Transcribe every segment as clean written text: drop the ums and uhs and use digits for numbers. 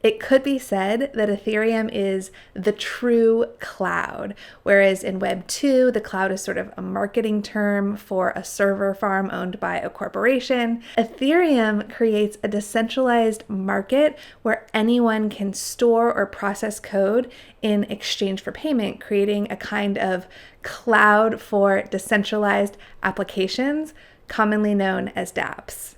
It could be said that Ethereum is the true cloud, whereas in Web 2, the cloud is sort of a marketing term for a server farm owned by a corporation. Ethereum creates a decentralized market where anyone can store or process code in exchange for payment, creating a kind of cloud for decentralized applications, commonly known as dApps.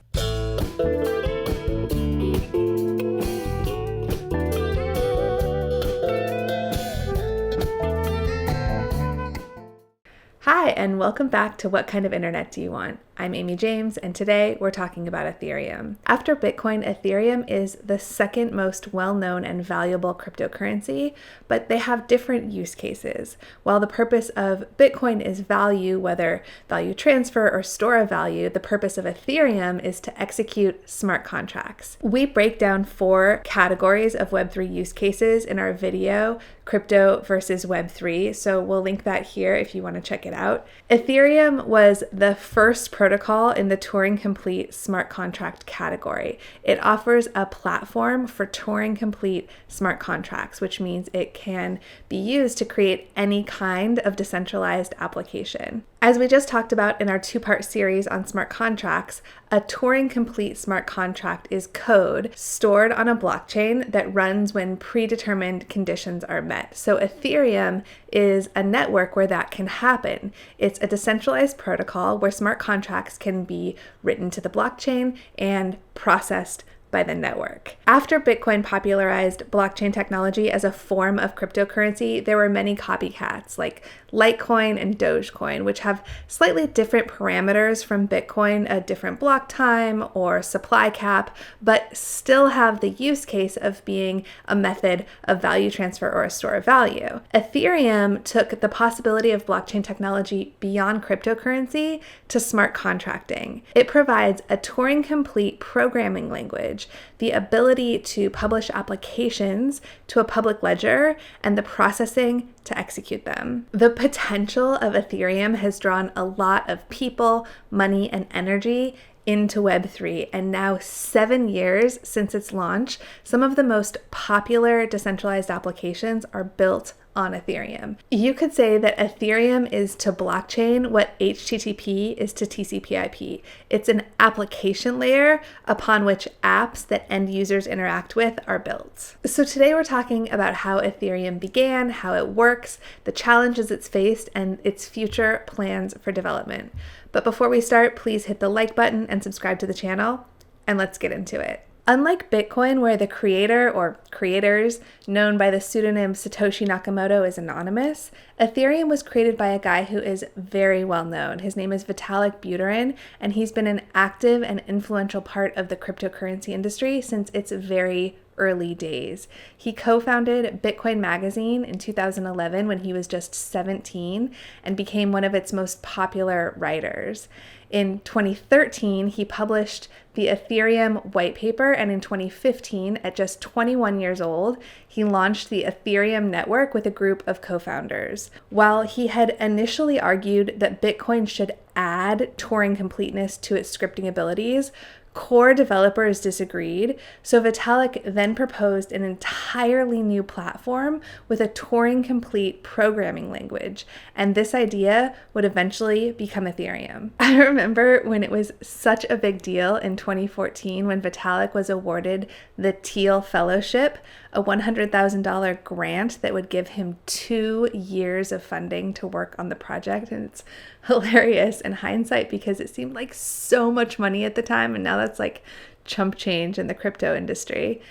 Hi, and welcome back to What Kind of Internet Do You Want? I'm Amy James, and today we're talking about Ethereum. After Bitcoin, Ethereum is the second most well-known and valuable cryptocurrency, but they have different use cases. While the purpose of Bitcoin is value, whether value transfer or store of value, the purpose of Ethereum is to execute smart contracts. We break down 4 categories of Web3 use cases in our video, Crypto versus Web3, so we'll link that here if you want to check it out. Ethereum was the first protocol in the Turing-complete smart contract category. It offers a platform for Turing-complete smart contracts, which means it can be used to create any kind of decentralized application. As we just talked about in our 2-part series on smart contracts, a Turing-complete smart contract is code stored on a blockchain that runs when predetermined conditions are met. So Ethereum is a network where that can happen. It's a decentralized protocol where smart contracts can be written to the blockchain and processed by the network. After Bitcoin popularized blockchain technology as a form of cryptocurrency, there were many copycats like Litecoin and Dogecoin, which have slightly different parameters from Bitcoin, a different block time or supply cap, but still have the use case of being a method of value transfer or a store of value. Ethereum took the possibility of blockchain technology beyond cryptocurrency to smart contracting. It provides a Turing-complete programming language, the ability to publish applications to a public ledger, and the processing to execute them. The potential of Ethereum has drawn a lot of people, money, and energy into Web3, and now 7 years since its launch, some of the most popular decentralized applications are built on Ethereum. You could say that Ethereum is to blockchain what HTTP is to TCP/IP. It's an application layer upon which apps that end users interact with are built. So today we're talking about how Ethereum began, how it works, the challenges it's faced, and its future plans for development. But before we start, please hit the like button and subscribe to the channel, and let's get into it. Unlike Bitcoin, where the creator or creators, known by the pseudonym Satoshi Nakamoto, is anonymous, Ethereum was created by a guy who is very well known. His name is Vitalik Buterin, and he's been an active and influential part of the cryptocurrency industry since its very early days. He co-founded Bitcoin Magazine in 2011 when he was just 17 and became one of its most popular writers. In 2013, he published the Ethereum white paper, and in 2015, at just 21 years old, he launched the Ethereum network with a group of co-founders. While he had initially argued that Bitcoin should add Turing completeness to its scripting abilities, core developers disagreed, so Vitalik then proposed an entirely new platform with a Turing-complete programming language, and this idea would eventually become Ethereum. I remember when it was such a big deal in 2014 when Vitalik was awarded the Thiel Fellowship, a $100,000 grant that would give him 2 years of funding to work on the project. And it's hilarious in hindsight because it seemed like so much money at the time, and now that's like chump change in the crypto industry.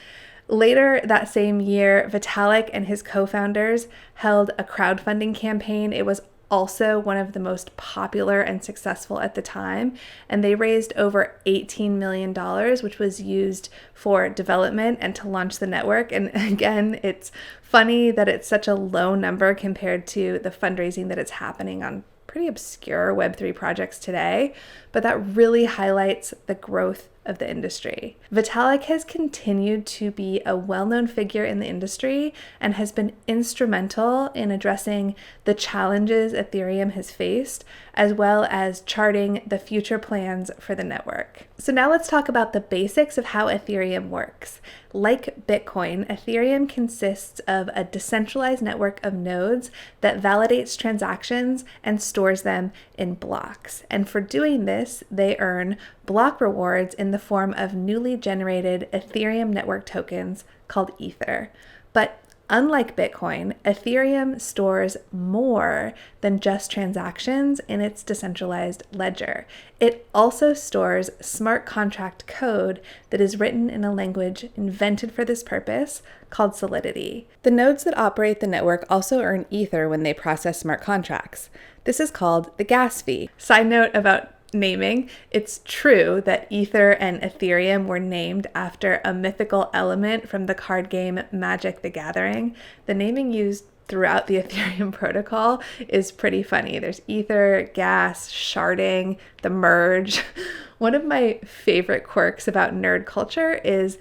Later that same year, Vitalik and his co-founders held a crowdfunding campaign. It was also one of the most popular and successful at the time, and they raised over $18 million, which was used for development and to launch the network. And again, it's funny that it's such a low number compared to the fundraising that is happening on pretty obscure Web3 projects today, but that really highlights the growth of the industry. Vitalik has continued to be a well-known figure in the industry and has been instrumental in addressing the challenges Ethereum has faced, as well as charting the future plans for the network. So now let's talk about the basics of how Ethereum works. Like Bitcoin, Ethereum consists of a decentralized network of nodes that validates transactions and stores them in blocks. And for doing this, they earn block rewards in the form of newly generated Ethereum network tokens called Ether. But unlike Bitcoin, Ethereum stores more than just transactions in its decentralized ledger. It also stores smart contract code that is written in a language invented for this purpose called Solidity. The nodes that operate the network also earn Ether when they process smart contracts. This is called the gas fee. Side note about naming, it's true that Ether and Ethereum were named after a mythical element from the card game Magic the Gathering. The naming used throughout the Ethereum protocol is pretty funny. There's Ether, gas, sharding, the merge. One of my favorite quirks about nerd culture is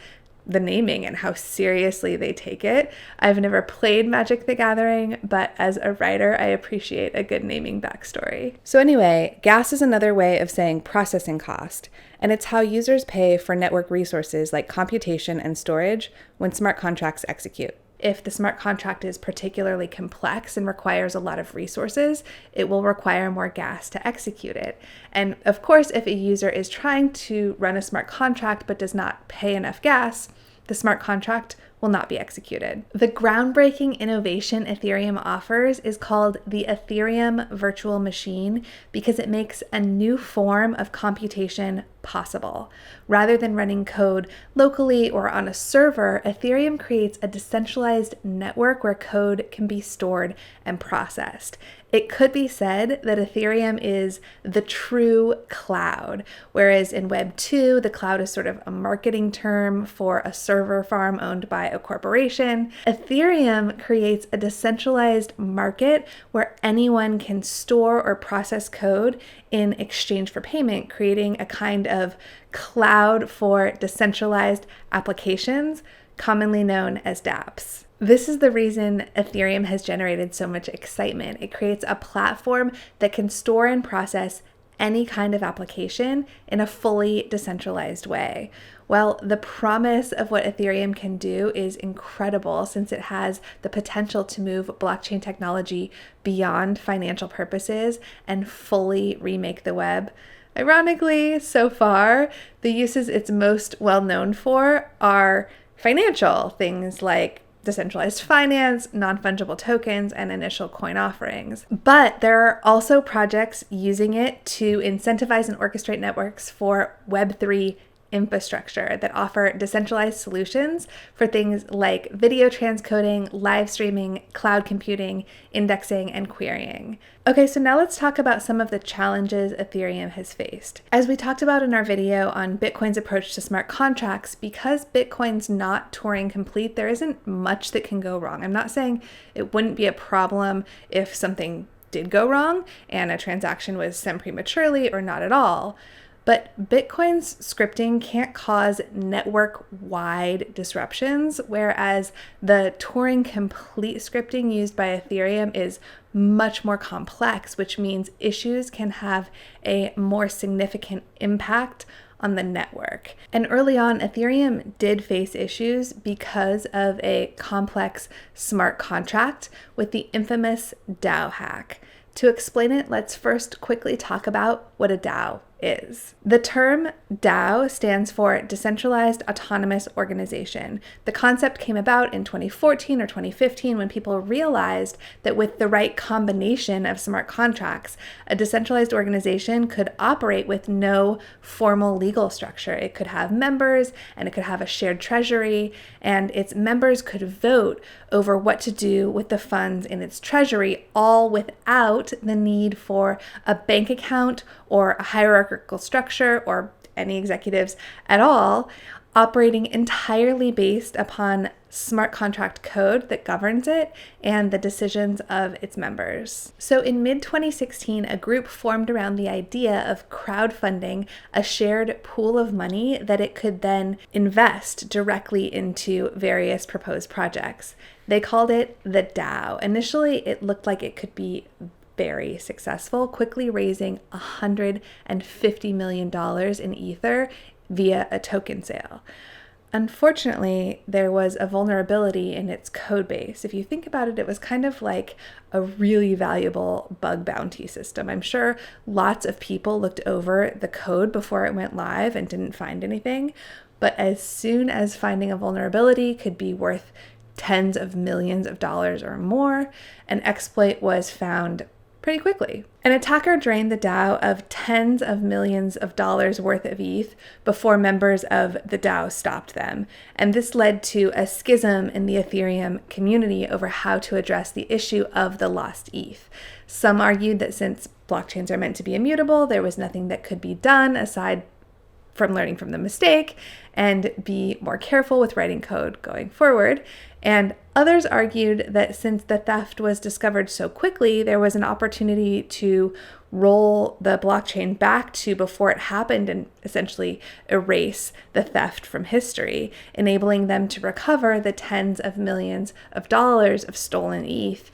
the naming and how seriously they take it. I've never played Magic the Gathering, but as a writer, I appreciate a good naming backstory. So anyway, gas is another way of saying processing cost, and it's how users pay for network resources like computation and storage when smart contracts execute. If the smart contract is particularly complex and requires a lot of resources, it will require more gas to execute it. And of course, if a user is trying to run a smart contract but does not pay enough gas, the smart contract will not be executed. The groundbreaking innovation Ethereum offers is called the Ethereum virtual machine because it makes a new form of computation possible. Rather than running code locally or on a server, Ethereum creates a decentralized network where code can be stored and processed. It could be said that Ethereum is the true cloud, whereas in Web 2, the cloud is sort of a marketing term for a server farm owned by a corporation. Ethereum creates a decentralized market where anyone can store or process code in exchange for payment, creating a kind of cloud for decentralized applications, commonly known as dApps. This is the reason Ethereum has generated so much excitement. It creates a platform that can store and process any kind of application in a fully decentralized way. Well, the promise of what Ethereum can do is incredible since it has the potential to move blockchain technology beyond financial purposes and fully remake the web. Ironically, so far, the uses it's most well known for are financial, things like decentralized finance, non-fungible tokens, and initial coin offerings. But there are also projects using it to incentivize and orchestrate networks for Web3 infrastructure that offer decentralized solutions for things like video transcoding, live streaming, cloud computing, indexing, and querying. Okay, so now let's talk about some of the challenges Ethereum has faced. As we talked about in our video on Bitcoin's approach to smart contracts, because Bitcoin's not Turing complete, there isn't much that can go wrong. I'm not saying it wouldn't be a problem if something did go wrong and a transaction was sent prematurely or not at all. But Bitcoin's scripting can't cause network-wide disruptions, whereas the Turing complete scripting used by Ethereum is much more complex, which means issues can have a more significant impact on the network. And early on, Ethereum did face issues because of a complex smart contract with the infamous DAO hack. To explain it, let's first quickly talk about what a DAO is. The term DAO stands for Decentralized Autonomous Organization. The concept came about in 2014 or 2015 when people realized that with the right combination of smart contracts, a decentralized organization could operate with no formal legal structure. It could have members and it could have a shared treasury, and its members could vote over what to do with the funds in its treasury, all without the need for a bank account or a hierarchical structure or any executives at all, operating entirely based upon smart contract code that governs it, and the decisions of its members. So in mid-2016, a group formed around the idea of crowdfunding a shared pool of money that it could then invest directly into various proposed projects. They called it the DAO. Initially, it looked like it could be very successful, quickly raising $150 million in Ether via a token sale. Unfortunately, there was a vulnerability in its code base. If you think about it, it was kind of like a really valuable bug bounty system. I'm sure lots of people looked over the code before it went live and didn't find anything. But as soon as finding a vulnerability could be worth tens of millions of dollars or more, an exploit was found pretty quickly. An attacker drained the DAO of tens of millions of dollars worth of ETH before members of the DAO stopped them. And this led to a schism in the Ethereum community over how to address the issue of the lost ETH. Some argued that since blockchains are meant to be immutable, there was nothing that could be done aside from learning from the mistake and be more careful with writing code going forward. And others argued that since the theft was discovered so quickly, there was an opportunity to roll the blockchain back to before it happened and essentially erase the theft from history, enabling them to recover the tens of millions of dollars of stolen ETH,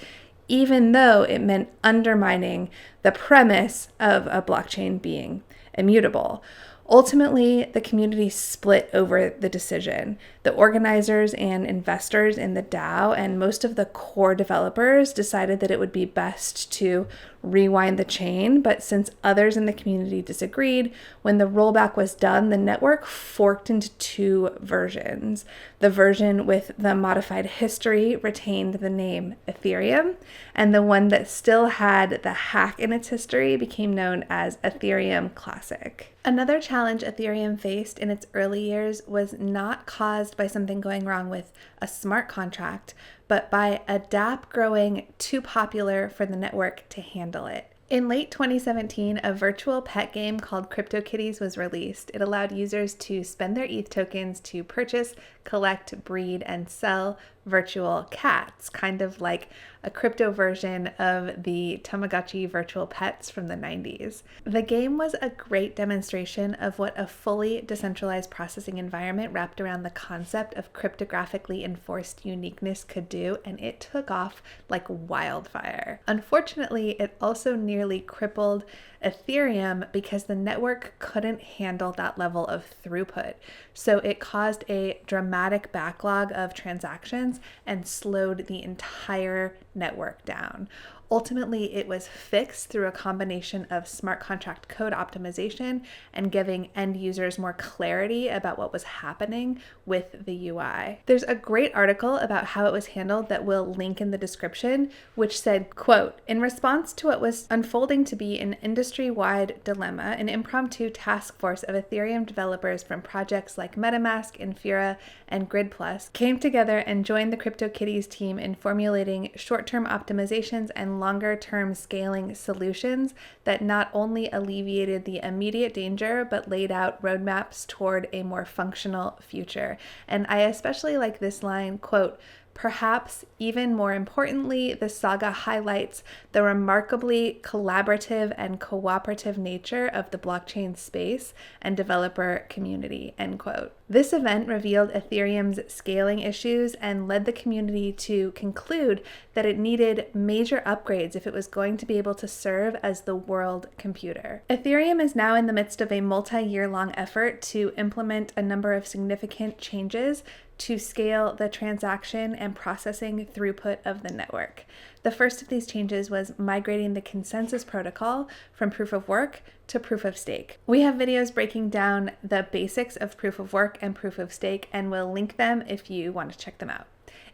even though it meant undermining the premise of a blockchain being immutable. Ultimately, the community split over the decision. The organizers and investors in the DAO and most of the core developers decided that it would be best to rewind the chain, but since others in the community disagreed, when the rollback was done, the network forked into two versions. The version with the modified history retained the name Ethereum, and the one that still had the hack in its history became known as Ethereum Classic. Another challenge Ethereum faced in its early years was not caused by something going wrong with a smart contract, but by a dApp growing too popular for the network to handle it. In late 2017, a virtual pet game called CryptoKitties was released. It allowed users to spend their ETH tokens to purchase, collect, breed, and sell virtual cats, kind of like a crypto version of the Tamagotchi virtual pets from the 90s. The game was a great demonstration of what a fully decentralized processing environment wrapped around the concept of cryptographically enforced uniqueness could do, and it took off like wildfire. Unfortunately, it also nearly crippled Ethereum because the network couldn't handle that level of throughput. So it caused a dramatic backlog of transactions and slowed the entire network down. Ultimately, it was fixed through a combination of smart contract code optimization and giving end users more clarity about what was happening with the UI. There's a great article about how it was handled that we'll link in the description, which said, quote, "In response to what was unfolding to be an industry-wide dilemma, an impromptu task force of Ethereum developers from projects like MetaMask, Infura, and Grid Plus came together and joined the CryptoKitties team in formulating short-term optimizations and longer-term scaling solutions that not only alleviated the immediate danger, but laid out roadmaps toward a more functional future." And I especially like this line, quote, "Perhaps even more importantly, the saga highlights the remarkably collaborative and cooperative nature of the blockchain space and developer community," end quote. This event revealed Ethereum's scaling issues and led the community to conclude that it needed major upgrades if it was going to be able to serve as the world computer. Ethereum is now in the midst of a multi-year-long effort to implement a number of significant changes to scale the transaction and processing throughput of the network. The first of these changes was migrating the consensus protocol from proof of work to proof of stake. We have videos breaking down the basics of proof of work and proof of stake, and we'll link them if you want to check them out.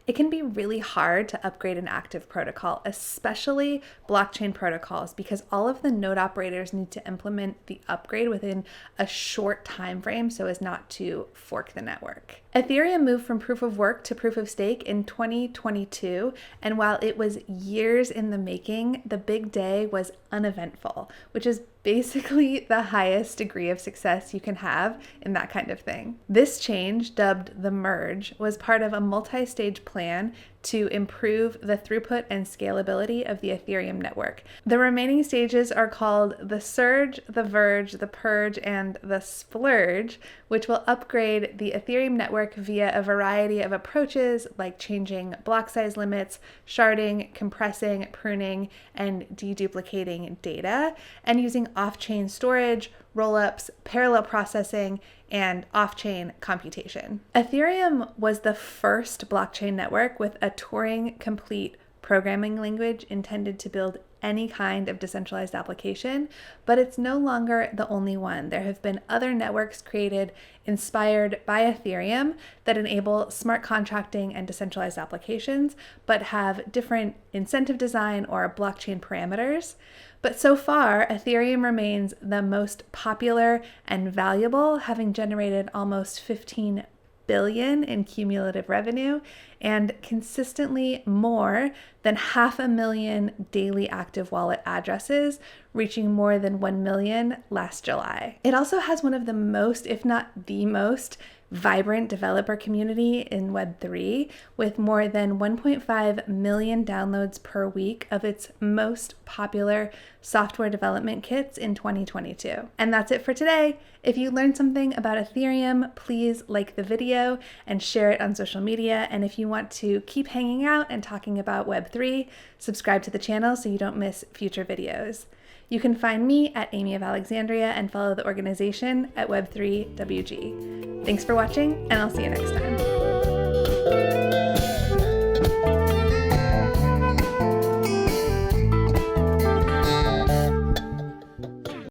It can be really hard to upgrade an active protocol, especially blockchain protocols, because all of the node operators need to implement the upgrade within a short time frame so as not to fork the network. Ethereum moved from proof of work to proof of stake in 2022, and while it was years in the making, the big day was uneventful, which is basically the highest degree of success you can have in that kind of thing. This change, dubbed the merge, was part of a multi-stage plan to improve the throughput and scalability of the Ethereum network. The remaining stages are called the surge, the verge, the purge, and the splurge, which will upgrade the Ethereum network via a variety of approaches like changing block size limits, sharding, compressing, pruning, and deduplicating data, and using off-chain storage, rollups, parallel processing, and off-chain computation. Ethereum was the first blockchain network with a Turing-complete programming language intended to build any kind of decentralized application, but it's no longer the only one. There have been other networks created inspired by Ethereum that enable smart contracting and decentralized applications, but have different incentive design or blockchain parameters. But so far, Ethereum remains the most popular and valuable, having generated almost 15 billion in cumulative revenue and consistently more than 500,000 daily active wallet addresses, reaching more than 1 million last July. It also has one of the most, if not the most, vibrant developer community in Web3, with more than 1.5 million downloads per week of its most popular software development kits in 2022. And that's it for today. If you learned something about Ethereum, please like the video and share it on social media. And if you want to keep hanging out and talking about Web3, subscribe to the channel so you don't miss future videos. You can find me at Amy of Alexandria and follow the organization at Web3WG. Thanks for watching, and I'll see you next time.